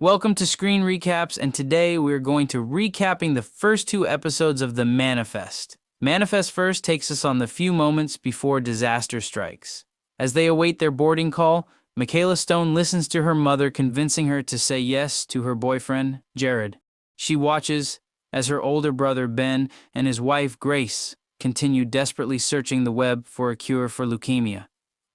Welcome to Screen Recaps, and today we're going to recapping the first two episodes of The Manifest. Manifest First takes us on the few moments before disaster strikes. As they await their boarding call, Michaela Stone listens to her mother convincing her to say yes to her boyfriend, Jared. She watches as her older brother Ben and his wife Grace continue desperately searching the web for a cure for leukemia.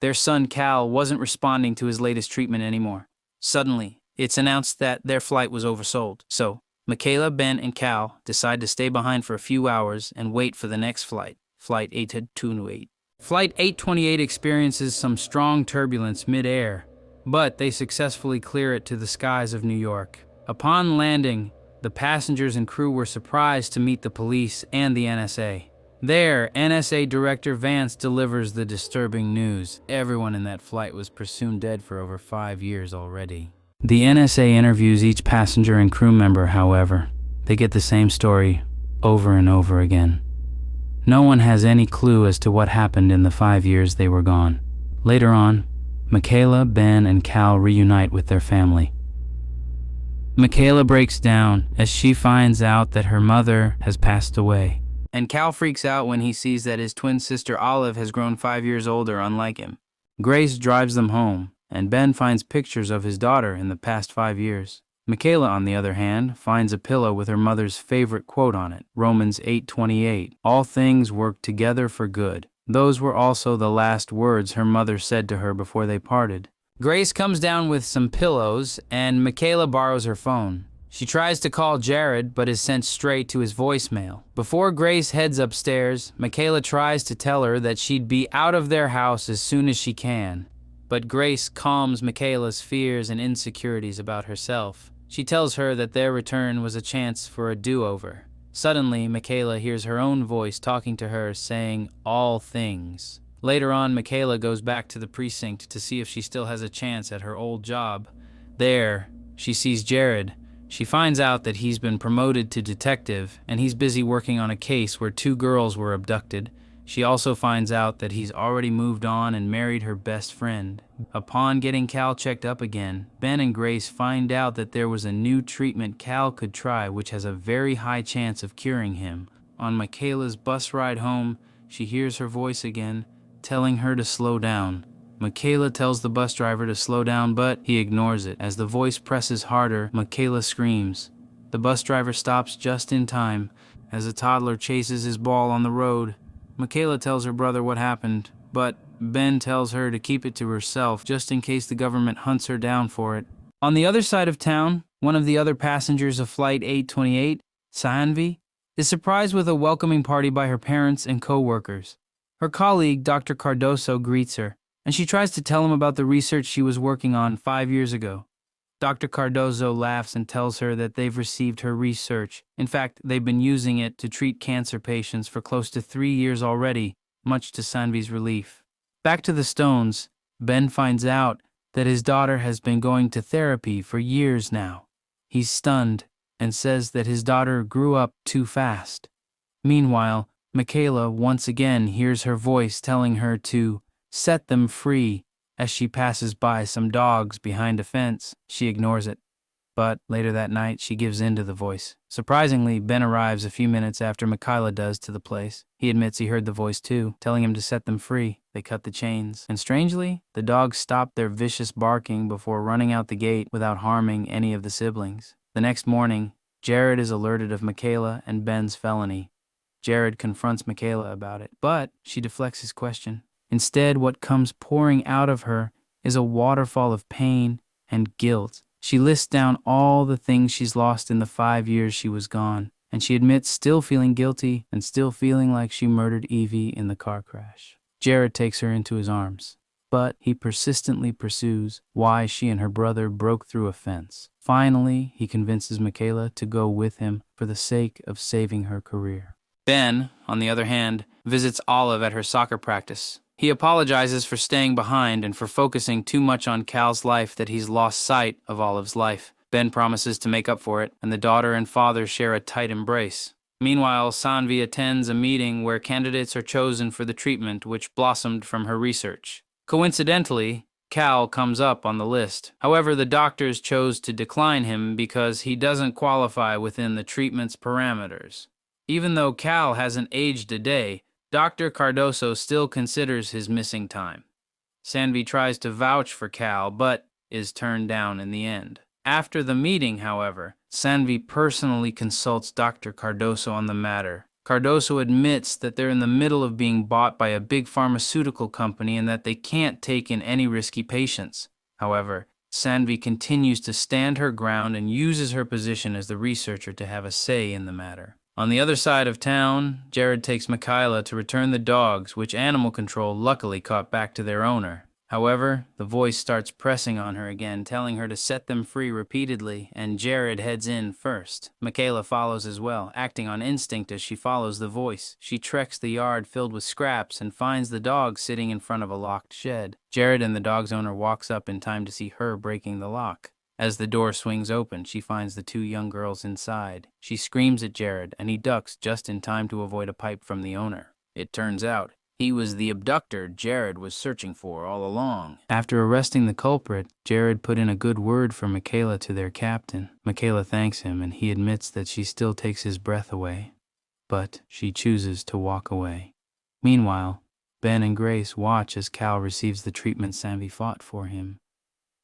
Their son Cal wasn't responding to his latest treatment anymore. Suddenly, it's announced that their flight was oversold. So, Michaela, Ben, and Cal decide to stay behind for a few hours and wait for the next flight, Flight 828. Flight 828 experiences some strong turbulence mid-air, but they successfully clear it to the skies of New York. Upon landing, the passengers and crew were surprised to meet the police and the NSA. There, NSA Director Vance delivers the disturbing news. Everyone in that flight was presumed dead for over 5 years already. The NSA interviews each passenger and crew member, however. They get the same story over and over again. No one has any clue as to what happened in the 5 years they were gone. Later on, Michaela, Ben, and Cal reunite with their family. Michaela breaks down as she finds out that her mother has passed away. And Cal freaks out when he sees that his twin sister Olive has grown 5 years older, unlike him. Grace drives them home, and Ben finds pictures of his daughter in the past 5 years. Michaela, on the other hand, finds a pillow with her mother's favorite quote on it, Romans 8:28. All things work together for good. Those were also the last words her mother said to her before they parted. Grace comes down with some pillows, and Michaela borrows her phone. She tries to call Jared, but is sent straight to his voicemail. Before Grace heads upstairs, Michaela tries to tell her that she'd be out of their house as soon as she can. But Grace calms Michaela's fears and insecurities about herself. She tells her that their return was a chance for a do-over. Suddenly, Michaela hears her own voice talking to her, saying, "all things." Later on, Michaela goes back to the precinct to see if she still has a chance at her old job. There, she sees Jared. She finds out that he's been promoted to detective, and he's busy working on a case where 2 girls were abducted. She also finds out that he's already moved on and married her best friend. Upon getting Cal checked up again, Ben and Grace find out that there was a new treatment Cal could try which has a very high chance of curing him. On Michaela's bus ride home, she hears her voice again, telling her to slow down. Michaela tells the bus driver to slow down, but he ignores it. As the voice presses harder, Michaela screams. The bus driver stops just in time as a toddler chases his ball on the road. Michaela tells her brother what happened, but Ben tells her to keep it to herself just in case the government hunts her down for it. On the other side of town, one of the other passengers of Flight 828, Saanvi, is surprised with a welcoming party by her parents and co-workers. Her colleague, Dr. Cardoso, greets her, and she tries to tell him about the research she was working on 5 years ago. Dr. Cardozo laughs and tells her that they've received her research. In fact, they've been using it to treat cancer patients for close to 3 years already, much to Sanvi's relief. Back to the Stones, Ben finds out that his daughter has been going to therapy for years now. He's stunned and says that his daughter grew up too fast. Meanwhile, Michaela once again hears her voice telling her to set them free. As she passes by some dogs behind a fence, she ignores it. But later that night, she gives in to the voice. Surprisingly, Ben arrives a few minutes after Michaela does to the place. He admits he heard the voice too, telling him to set them free. They cut the chains. And strangely, the dogs stop their vicious barking before running out the gate without harming any of the siblings. The next morning, Jared is alerted of Michaela and Ben's felony. Jared confronts Michaela about it, but she deflects his question. Instead, what comes pouring out of her is a waterfall of pain and guilt. She lists down all the things she's lost in the 5 years she was gone, and she admits still feeling guilty and still feeling like she murdered Evie in the car crash. Jared takes her into his arms, but he persistently pursues why she and her brother broke through a fence. Finally, he convinces Michaela to go with him for the sake of saving her career. Ben, on the other hand, visits Olive at her soccer practice. He apologizes for staying behind and for focusing too much on Cal's life that he's lost sight of Olive's life. Ben promises to make up for it, and the daughter and father share a tight embrace. Meanwhile, Saanvi attends a meeting where candidates are chosen for the treatment which blossomed from her research. Coincidentally, Cal comes up on the list. However, the doctors chose to decline him because he doesn't qualify within the treatment's parameters. Even though Cal hasn't aged a day, Dr. Cardoso still considers his missing time. Sanvi tries to vouch for Cal, but is turned down in the end. After the meeting, however, Sanvi personally consults Dr. Cardoso on the matter. Cardoso admits that they're in the middle of being bought by a big pharmaceutical company and that they can't take in any risky patients. However, Sanvi continues to stand her ground and uses her position as the researcher to have a say in the matter. On the other side of town, Jared takes Michaela to return the dogs, which Animal Control luckily caught back to their owner. However, the voice starts pressing on her again, telling her to set them free repeatedly, and Jared heads in first. Michaela follows as well, acting on instinct as she follows the voice. She treks the yard filled with scraps and finds the dog sitting in front of a locked shed. Jared and the dog's owner walks up in time to see her breaking the lock. As the door swings open, she finds the two young girls inside. She screams at Jared, and he ducks just in time to avoid a pipe from the owner. It turns out, he was the abductor Jared was searching for all along. After arresting the culprit, Jared put in a good word for Michaela to their captain. Michaela thanks him, and he admits that she still takes his breath away. But she chooses to walk away. Meanwhile, Ben and Grace watch as Cal receives the treatment Sanvi fought for him.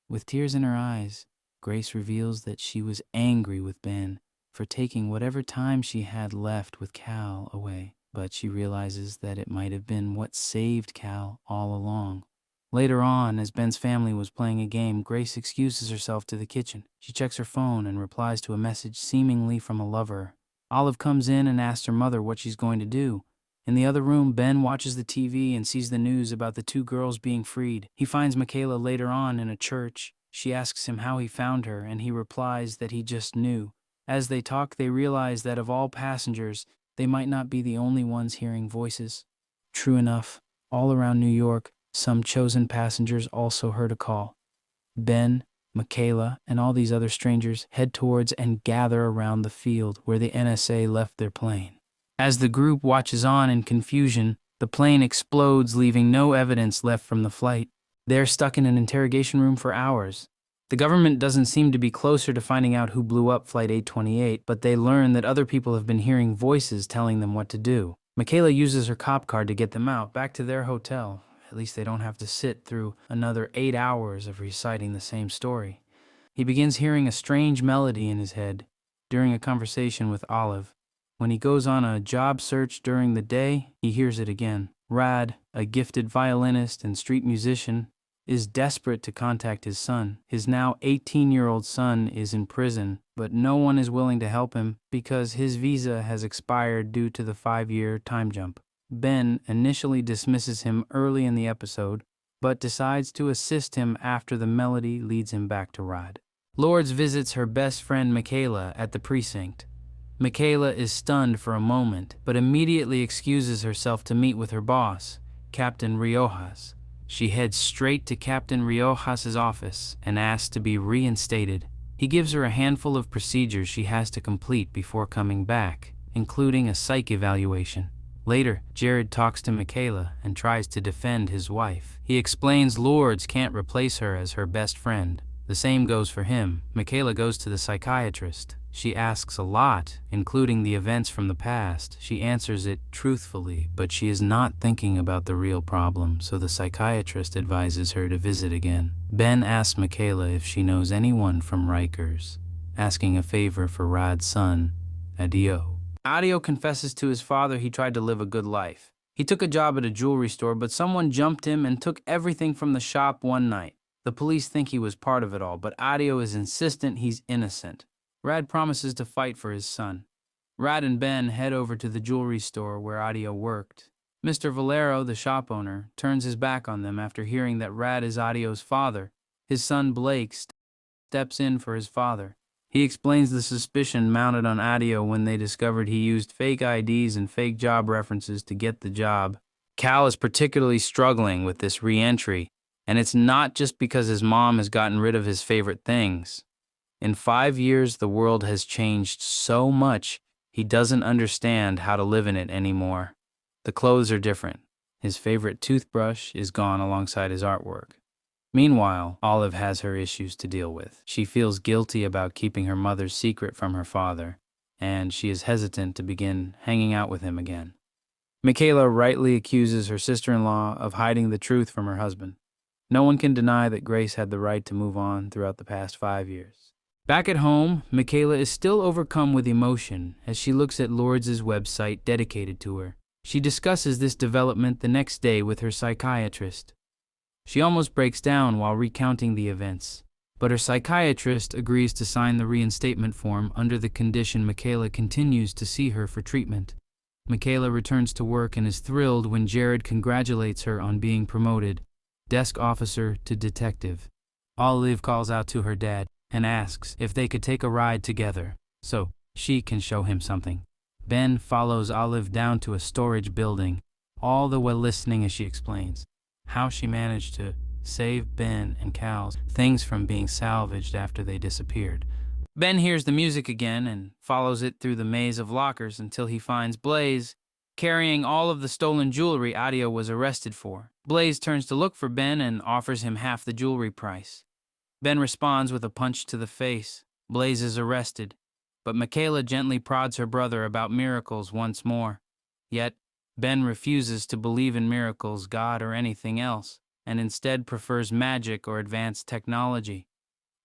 With tears in her eyes, Grace reveals that she was angry with Ben for taking whatever time she had left with Cal away. But she realizes that it might have been what saved Cal all along. Later on, as Ben's family was playing a game, Grace excuses herself to the kitchen. She checks her phone and replies to a message seemingly from a lover. Olive comes in and asks her mother what she's going to do. In the other room, Ben watches the TV and sees the news about the two girls being freed. He finds Michaela later on in a church. She asks him how he found her, and he replies that he just knew. As they talk, they realize that of all passengers, they might not be the only ones hearing voices. True enough, all around New York, some chosen passengers also heard a call. Ben, Michaela, and all these other strangers head towards and gather around the field where the NSA left their plane. As the group watches on in confusion, the plane explodes, leaving no evidence left from the flight. They're stuck in an interrogation room for hours. The government doesn't seem to be closer to finding out who blew up Flight 828, but they learn that other people have been hearing voices telling them what to do. Michaela uses her cop car to get them out, back to their hotel. At least they don't have to sit through another 8 hours of reciting the same story. He begins hearing a strange melody in his head during a conversation with Olive. When he goes on a job search during the day, he hears it again. Rad, a gifted violinist and street musician, is desperate to contact his son. His now 18-year-old son is in prison, but no one is willing to help him because his visa has expired due to the 5-year time jump. Ben initially dismisses him early in the episode, but decides to assist him after the melody leads him back to Rod. Lourdes visits her best friend Michaela at the precinct. Michaela is stunned for a moment, but immediately excuses herself to meet with her boss, Captain Riojas. She heads straight to Captain Riojas' office and asks to be reinstated. He gives her a handful of procedures she has to complete before coming back, including a psych evaluation. Later, Jared talks to Michaela and tries to defend his wife. He explains Lourdes can't replace her as her best friend. The same goes for him. Michaela goes to the psychiatrist. She asks a lot, including the events from the past. She answers it truthfully, but she is not thinking about the real problem, so the psychiatrist advises her to visit again. Ben asks Michaela if she knows anyone from Rikers, asking a favor for Rad's son, Adio. Adio confesses to his father he tried to live a good life. He took a job at a jewelry store, but someone jumped him and took everything from the shop one night. The police think he was part of it all, but Adio is insistent he's innocent. Rad promises to fight for his son. Rad and Ben head over to the jewelry store where Adio worked. Mr. Valero, the shop owner, turns his back on them after hearing that Rad is Adio's father. His son Blake steps in for his father. He explains the suspicion mounted on Adio when they discovered he used fake IDs and fake job references to get the job. Cal is particularly struggling with this re-entry, and it's not just because his mom has gotten rid of his favorite things. In 5 years, the world has changed so much, he doesn't understand how to live in it anymore. The clothes are different. His favorite toothbrush is gone alongside his artwork. Meanwhile, Olive has her issues to deal with. She feels guilty about keeping her mother's secret from her father, and she is hesitant to begin hanging out with him again. Michaela rightly accuses her sister-in-law of hiding the truth from her husband. No one can deny that Grace had the right to move on throughout the past 5 years. Back at home, Michaela is still overcome with emotion as she looks at Lourdes' website dedicated to her. She discusses this development the next day with her psychiatrist. She almost breaks down while recounting the events, but her psychiatrist agrees to sign the reinstatement form under the condition Michaela continues to see her for treatment. Michaela returns to work and is thrilled when Jared congratulates her on being promoted, desk officer to detective. Olive calls out to her dad and asks if they could take a ride together so she can show him something. Ben follows Olive down to a storage building, all the while listening as she explains how she managed to save Ben and Cal's things from being salvaged after they disappeared. Ben hears the music again and follows it through the maze of lockers until he finds Blaze carrying all of the stolen jewelry Adio was arrested for. Blaze turns to look for Ben and offers him half the jewelry price. Ben responds with a punch to the face. Blaze is arrested, but Michaela gently prods her brother about miracles once more. Yet, Ben refuses to believe in miracles, God, or anything else, and instead prefers magic or advanced technology.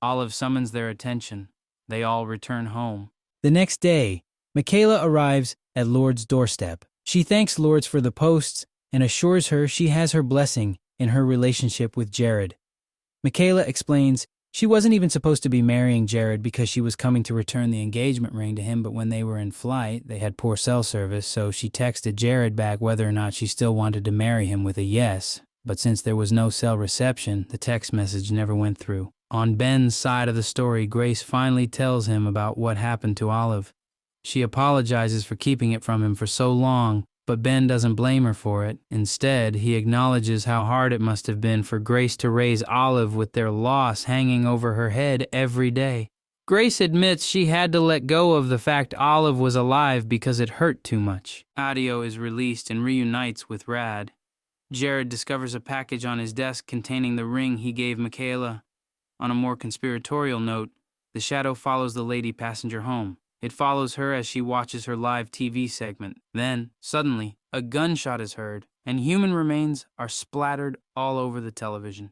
Olive summons their attention. They all return home. The next day, Michaela arrives at Lourdes' doorstep. She thanks Lourdes for the posts and assures her she has her blessing in her relationship with Jared. Michaela explains she wasn't even supposed to be marrying Jared because she was coming to return the engagement ring to him, but when they were in flight, they had poor cell service, so she texted Jared back whether or not she still wanted to marry him with a yes. But since there was no cell reception, the text message never went through. On Ben's side of the story, Grace finally tells him about what happened to Olive. She apologizes for keeping it from him for so long, but Ben doesn't blame her for it. Instead, he acknowledges how hard it must have been for Grace to raise Olive with their loss hanging over her head every day. Grace admits she had to let go of the fact Olive was alive because it hurt too much. Adio is released and reunites with Rad. Jared discovers a package on his desk containing the ring he gave Michaela. On a more conspiratorial note, the shadow follows the lady passenger home. It follows her as she watches her live TV segment. Then, suddenly, a gunshot is heard, and human remains are splattered all over the television.